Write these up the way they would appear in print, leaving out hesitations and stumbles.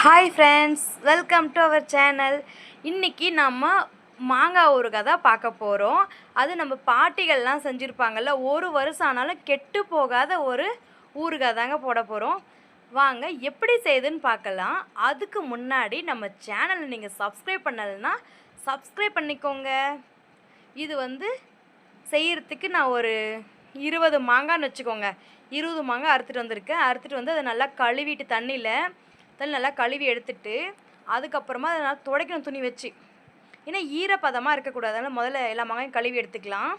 Hi friends, welcome to our channel. இன்றைக்கி நம்ம மாங்காய் ஊறுகாய் தான் பார்க்க போகிறோம். அது நம்ம பாட்டிகள்லாம் செஞ்சுருப்பாங்கள்ல, ஒரு வருஷம் ஆனாலும் கெட்டு போகாத ஒரு ஊறுகாய் தாங்க போட போகிறோம். வாங்க எப்படி செய்யுதுன்னு பார்க்கலாம். அதுக்கு முன்னாடி நம்ம சேனலை நீங்கள் சப்ஸ்கிரைப் பண்ணலைன்னா சப்ஸ்கிரைப் பண்ணிக்கோங்க. இது செய்கிறதுக்கு நான் ஒரு 20 மாங்காய்னு வச்சுக்கோங்க. 20 மாங்காய் அறுத்துட்டு வந்திருக்கேன். அறுத்துட்டு வந்து அதை நல்லா கழுவிட்டு தண்ணியில் நல்லா கழுவி எடுத்துட்டு அதுக்கப்புறமா அதை நல்லா துடைக்கணும் துணி வச்சு. ஏன்னா ஈரப்பதமாக இருக்கக்கூடாது. அதனால் முதல்ல எல்லா மாங்காயும் கழுவி எடுத்துக்கலாம்.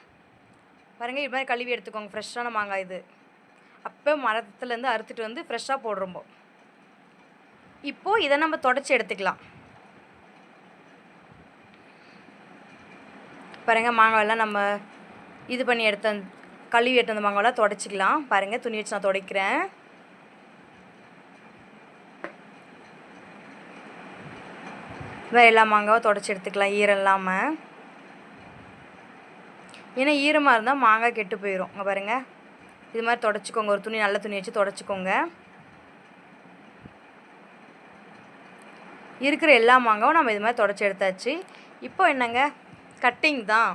பாருங்கள், இது மாதிரி கழுவி எடுத்துக்கோங்க. ஃப்ரெஷ்ஷான மாங்காய் இது. அப்போ மரத்துலேருந்து அறுத்துட்டு வந்து ஃப்ரெஷ்ஷாக போடுறோம்போ. இப்போது இதை நம்ம தொடச்சி எடுத்துக்கலாம். பாருங்கள், மாங்காயெல்லாம் நம்ம இது பண்ணி கழுவி எடுத்து அந்த மாங்காயெல்லாம் தொடச்சிக்கலாம். பாருங்கள், துணி வச்சு நான் துடைக்கிறேன். வேறு எல்லா மாங்காவும் தொடச்சி எடுத்துக்கலாம் ஈரம் இல்லாமல். ஏன்னா ஈரமாக இருந்தால் மாங்காய் கெட்டு போயிடும். இங்கே பாருங்கள், இது மாதிரி தொடச்சிக்கோங்க. ஒரு துணி, நல்ல துணி வச்சு தொடச்சிக்கோங்க. இருக்கிற எல்லா மாங்காவும் நம்ம இது மாதிரி தொடச்சி எடுத்தாச்சு. இப்போ என்னங்க, கட்டிங் தான்.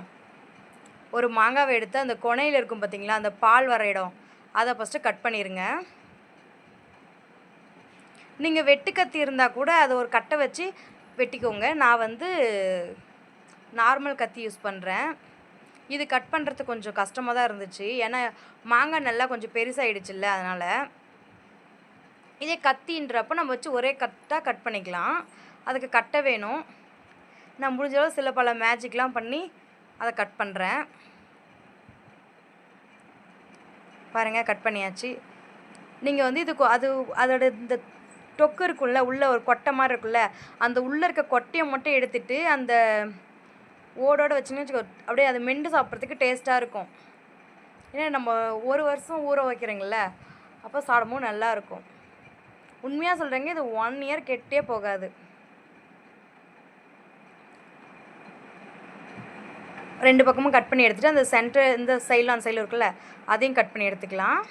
ஒரு மாங்காவை எடுத்து அந்த கொனையில் இருக்கும் பார்த்திங்களா, அந்த பால் வர இடம், அதை ஃபஸ்ட்டு கட் பண்ணிடுங்க. நீங்கள் வெட்டுக்கத்தி இருந்தால் கூட அதை ஒரு கட்டை வச்சு வெட்டிக்கோங்க. நான் நார்மல் கத்தி யூஸ் பண்ணுறேன். இது கட் பண்ணுறதுக்கு கொஞ்சம் கஷ்டமாக தான் இருந்துச்சு. ஏன்னா மாங்காய் நல்லா கொஞ்சம் பெருசாகிடுச்சுல்ல, அதனால். இதே கத்தின்றப்போ நம்ம வச்சு ஒரே கட்டாக கட் பண்ணிக்கலாம். அதுக்கு கட்டை வேணும். நான் முடிஞ்சளவு சில பல மேஜிக்லாம் பண்ணி அதை கட் பண்ணுறேன். பாருங்கள், கட் பண்ணியாச்சு. நீங்கள் இது அதோட இந்த டொக்கு இருக்குல்ல, உள்ளே ஒரு கொட்டை மாதிரி இருக்குல்ல, அந்த உள்ளே இருக்க கொட்டையை மட்டும் எடுத்துகிட்டு அந்த ஓடோடு வச்சுன்னு வச்சுக்கோ, அப்படியே அது மெண்டு சாப்பிட்றதுக்கு டேஸ்ட்டாக இருக்கும். ஏன்னா நம்ம ஒரு வருஷம் ஊற வைக்கிறீங்கள, அப்போ சாப்பிடும்போது நல்லாயிருக்கும். உண்மையாக சொல்கிறேங்க, இது 1 இயர் கெட்டே போகாது. ரெண்டு பக்கமும் கட் பண்ணி எடுத்துகிட்டு அந்த சென்டர் இந்த சைடில் அந்த சைடில் இருக்குல்ல, அதையும் கட் பண்ணி எடுத்துக்கலாம்.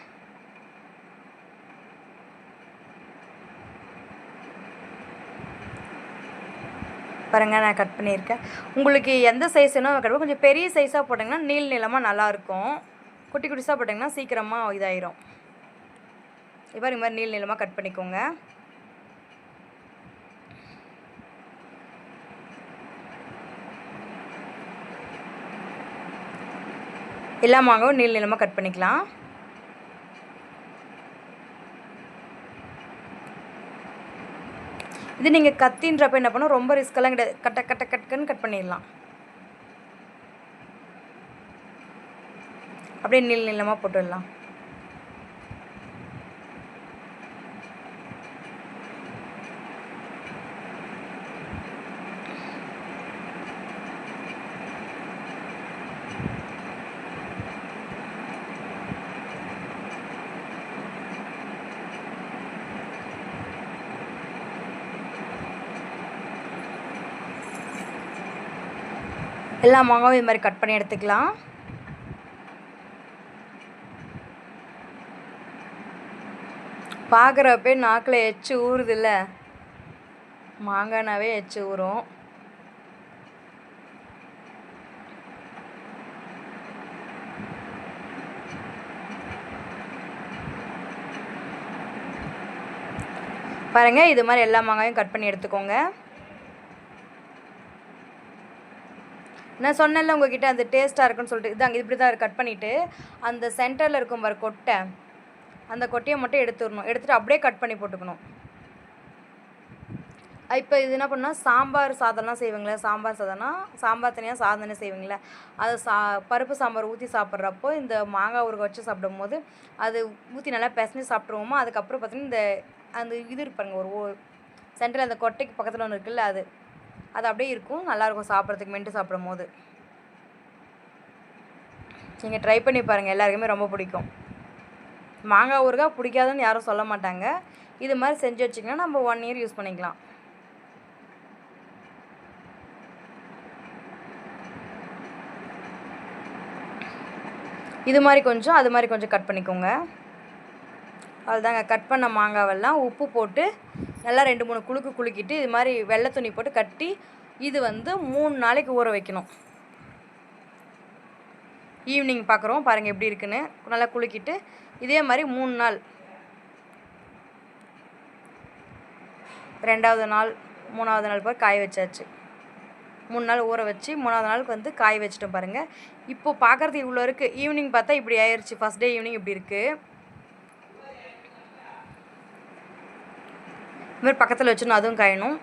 பாருங்கள், நான் கட் பண்ணியிருக்கேன். உங்களுக்கு எந்த சைஸ் வேணும் கட் பண்ணி, கொஞ்சம் பெரிய சைஸாக போட்டிங்கன்னா நீளமாக நல்லாயிருக்கும். குட்டி குட்டிஸாக போட்டிங்கன்னா சீக்கிரமாக இதாயிரும். இப்போ இது மாதிரி நீளமாக கட் பண்ணிக்கோங்க. எல்லா மாங்காவும் நீளமாக கட் பண்ணிக்கலாம். இது நீங்கள் கத்தின்றப்ப என்ன பண்ணணும், ரொம்ப ரிஸ்க்கெல்லாம் கிடையாது. கட்டுன்னு கட் பண்ணிடலாம். அப்படியே நீளமாக போட்டுடலாம். எல்லா மாங்காவும் இது மாதிரி கட் பண்ணி எடுத்துக்கலாம். பார்க்குறப்பே நாக்கில் எச்சு ஊறுதில்ல, மாங்காய்னாவே எச்சு ஊறும். பாருங்கள், இது மாதிரி எல்லா மாங்காயும் கட் பண்ணி எடுத்துக்கோங்க. நான் சொன்னேன்ல உங்ககிட்ட அந்த டேஸ்ட்டாக இருக்குன்னு சொல்லிட்டு, இதாங்க இப்படி தான் கட் பண்ணிவிட்டு அந்த சென்டரில் இருக்கும் பாரு கொட்டை, அந்த கொட்டையை மட்டும் எடுத்துடணும். எடுத்துகிட்டு அப்படியே கட் பண்ணி போட்டுக்கணும். இப்போ இது என்ன பண்ணால், சாம்பார் சாதம்லாம் செய்வீங்களே, சாம்பார் சாதம்னா சாம்பார் தனியாக சாதம் தனியாக செய்வீங்களே, அதை பருப்பு சாம்பார் ஊற்றி சாப்பிட்றப்போ இந்த மாங்காய் ஊறுகாய் வச்சு சாப்பிடும்போது அது ஊற்றி நல்லா பிசைஞ்சு சாப்பிட்ருவோமோ. அதுக்கப்புறம் பார்த்தீங்கன்னா இந்த அந்த இது இருப்பாருங்க, ஒரு சென்டரில் அந்த கொட்டைக்கு பக்கத்தில் ஒன்று இருக்குல்ல, அது அப்படியே இருக்கும். நல்லாயிருக்கும் சாப்பிட்றதுக்கு, மென்று சாப்பிடும் போது. நீங்கள் ட்ரை பண்ணி பாருங்கள், எல்லாருக்குமே ரொம்ப பிடிக்கும். மாங்காய் ஊறுகாய் பிடிக்காதுன்னு யாரும் சொல்ல மாட்டாங்க. இது மாதிரி செஞ்சு வச்சிங்கன்னா நம்ம 1 இயர் யூஸ் பண்ணிக்கலாம். இது மாதிரி கொஞ்சம், அது மாதிரி கொஞ்சம் கட் பண்ணிக்கோங்க. அதுதாங்க, கட் பண்ண மாங்காவெல்லாம் உப்பு போட்டு நல்லா 2-3 குலுக்கிட்டு இது மாதிரி வெள்ளை துணி போட்டு கட்டி இது வந்து 3 நாளைக்கு ஊற வைக்கணும். ஈவினிங் பார்க்குறோம் பாருங்கள் எப்படி இருக்குன்னு. நல்லா குலுக்கிட்டு இதே மாதிரி 3 நாள், 2வது நாள் 3வது நாள் போய் காய வச்சாச்சு. 3 நாள் ஊற வச்சு 3வது நாளுக்கு வந்து காய வச்சுட்டோம் பாருங்கள். இப்போது பார்க்குறது இவ்வளோ இருக்குது. ஈவினிங் பார்த்தா இப்படி ஆயிடுச்சு. ஃபஸ்ட் டே ஈவினிங் இப்படி இருக்குது. இதுமாதிரி பக்கத்தில் வச்சுன்னு அதுவும் காயணும்.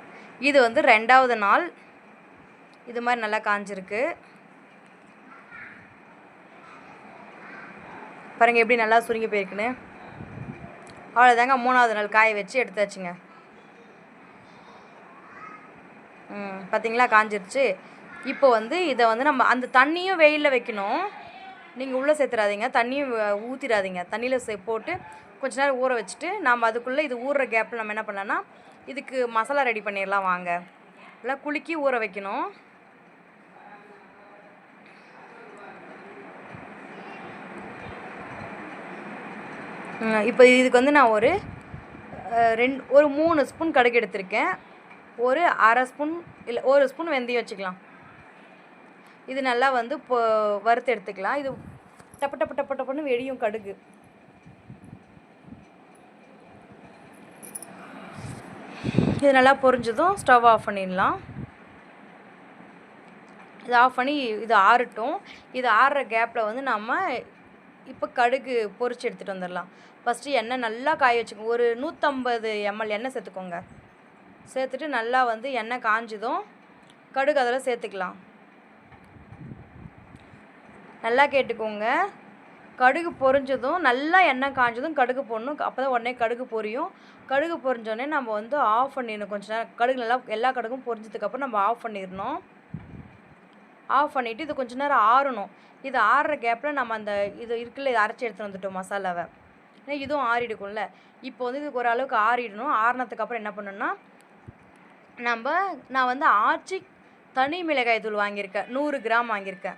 இது வந்து 2வது நாள் இது மாதிரி நல்லா காஞ்சிருக்கு பாருங்கள் எப்படி நல்லா சுருங்கி போயிருக்குன்னு. அவ்வளோதாங்க. 3வது நாள் காய வச்சு எடுத்தாச்சுங்க. பார்த்திங்களா காஞ்சிருச்சு. இப்போ வந்து இதை வந்து நம்ம அந்த தண்ணியும் வெயிலில் வைக்கணும். நீங்கள் உள்ளே சேர்த்துறாதீங்க, தண்ணியும் ஊற்றிடாதீங்க. தண்ணியில் போட்டு கொஞ்ச நேரம் ஊற வச்சுட்டு நம்ம அதுக்குள்ளே இது ஊறுற கேப்பில் நம்ம என்ன பண்ணலான்னா இதுக்கு மசாலா ரெடி பண்ணிடலாம் வாங்க. எல்லாம் குலுக்கி ஊற வைக்கணும். இப்போ இதுக்கு வந்து நான் ஒரு 3 ஸ்பூன் கடுகு எடுத்திருக்கேன். ஒரு 1/2 ஸ்பூன் இல்லை 1 ஸ்பூன் வெந்தயம் வச்சுக்கலாம். இது நல்லா வந்து வறுத்து எடுத்துக்கலாம். இது டப்புன்னு வெடியும் கடுகு. இது நல்லா பொரிஞ்சதும் ஸ்டவ் ஆஃப் பண்ணிடலாம். இது ஆஃப் பண்ணி இது ஆறட்டும். இது ஆறுற கேப்பில் வந்து நம்ம இப்போ கடுகு பொரிச்சு எடுத்துகிட்டு வந்துடலாம். ஃபஸ்ட்டு எண்ணெய் நல்லா காய வச்சுக்கோங்க. ஒரு 150 ml எண்ணெய் சேர்த்துக்கோங்க. சேர்த்துட்டு நல்லா வந்து எண்ணெய் காஞ்சதும் கடுகு அதில் சேர்த்துக்கலாம். நல்லா கேட்டுக்கோங்க. கடுகு பொரிஞ்சதும் நல்லா எண்ணெய் காஞ்சதும் கடுகு போடணும். அப்போ தான் உடனே கடுகு பொரியும். கடுகு பொரிஞ்சோடனே நம்ம வந்து ஆஃப் பண்ணிடணும். கொஞ்சம் நேரம் கடுகு நல்லா எல்லா கடுகும் பொரிஞ்சதுக்கப்புறம் நம்ம ஆஃப் பண்ணிடணும். ஆஃப் பண்ணிவிட்டு இது கொஞ்சம் நேரம் ஆறணும். இது ஆறுற கேப்பில் நம்ம அந்த இது இருக்குல்ல இதை அரைச்சி எடுத்துகிட்டு வந்துட்டோம் மசாலாவை. ஏன்னா இதுவும் ஆறிடுக்கும்ல. இப்போ வந்து இதுக்கு ஓரளவுக்கு ஆறிடணும். ஆறினதுக்கப்புறம் என்ன பண்ணணும்னா நான் வந்து ஆச்சி தனி மிளகாய் தூள் வாங்கியிருக்கேன். 100 கிராம் வாங்கியிருக்கேன்.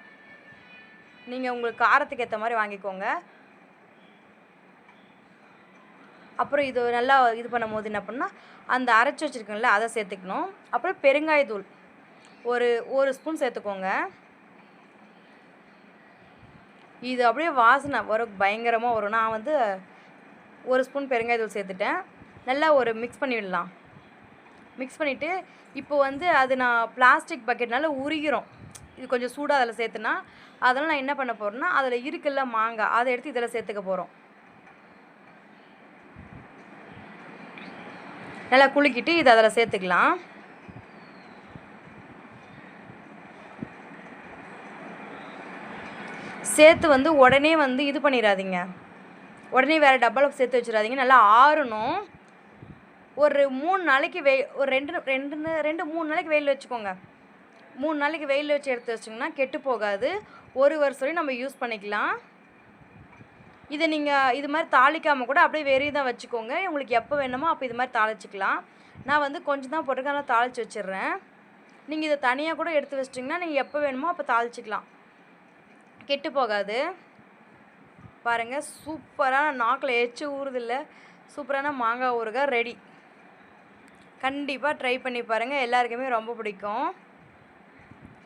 நீங்கள் உங்களுக்கு காரத்துக்கு ஏற்ற மாதிரி வாங்கிக்கோங்க. அப்புறம் இது நல்லா இது பண்ணும் போது என்ன பண்ணால் அந்த அரைச்சி வச்சுருக்கோம்ல அதை சேர்த்துக்கணும். அப்புறம் பெருங்காயத்தூள் ஒரு ஸ்பூன் சேர்த்துக்கோங்க. இது அப்படியே வாசனை வரும், பயங்கரமாக வரும். நான் வந்து 1 ஸ்பூன் பெருங்காயத்தூள் சேர்த்துட்டேன். நல்லா ஒரு மிக்ஸ் பண்ணிவிடலாம். மிக்ஸ் பண்ணிவிட்டு இப்போ வந்து அது நான் பிளாஸ்டிக் பக்கெட்னால உருகிறோம். இது கொஞ்சம் சூடாக அதில் சேர்த்துனா அதெல்லாம் நான் என்ன பண்ண போகிறேன்னா அதில் இருக்குல்ல மாங்காய் அதை எடுத்து இதில் சேர்த்துக்க போகிறோம். நல்லா குலுக்கிட்டு இதை அதில் சேர்த்துக்கலாம். சேர்த்து வந்து உடனே வந்து இது பண்ணிடாதீங்க. உடனே வேறு டப்பாவில் சேர்த்து வச்சிடாதீங்க. நல்லா ஆறணும். ஒரு 3 நாளைக்கு ஒரு 2-3 நாளைக்கு வெயில் வச்சுக்கோங்க. 3 நாளைக்கு வெயில் வச்சு எடுத்து வச்சிங்கன்னா கெட்டு போகாது. 1 வருஷம் வரையும் நம்ம யூஸ் பண்ணிக்கலாம். இதை நீங்கள் இது மாதிரி தாளிக்காமல் கூட அப்படியே வெறி தான் வச்சுக்கோங்க. உங்களுக்கு எப்போ வேணுமோ அப்போ இது மாதிரி தாளிச்சிக்கலாம். நான் வந்து கொஞ்சம் தான் போட்டிருக்கேன், அதனால் தாளித்து வச்சிடுறேன். நீங்கள் இதை தனியாக கூட எடுத்து வச்சிட்டிங்கன்னா நீங்கள் எப்போ வேணுமோ அப்போ தாளிச்சிக்கலாம். கெட்டு போகாது. பாருங்கள் சூப்பரான நாக்கில் எச்சு ஊறுதில்ல, சூப்பரான மாங்காய் ஊறுகாய் ரெடி. கண்டிப்பாக ட்ரை பண்ணி பாருங்கள், எல்லாருக்குமே ரொம்ப பிடிக்கும்.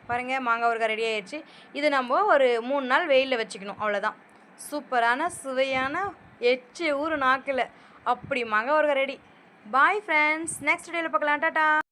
பாருங்கள் மாங்காய் ஊறுகாய் ரெடி ஆயிடுச்சு. இது நம்ம ஒரு 3 நாள் வெயிலில் வச்சுக்கணும், அவ்வளோதான். சூப்பரான சுவையான எச்சு ஊறு நாக்கில் அப்படி மாங்காய் ஊறுகாய் ரெடி. பாய் ஃப்ரெண்ட்ஸ், நெக்ஸ்ட் வீடியோவில் பார்க்கலாம். டாட்டா.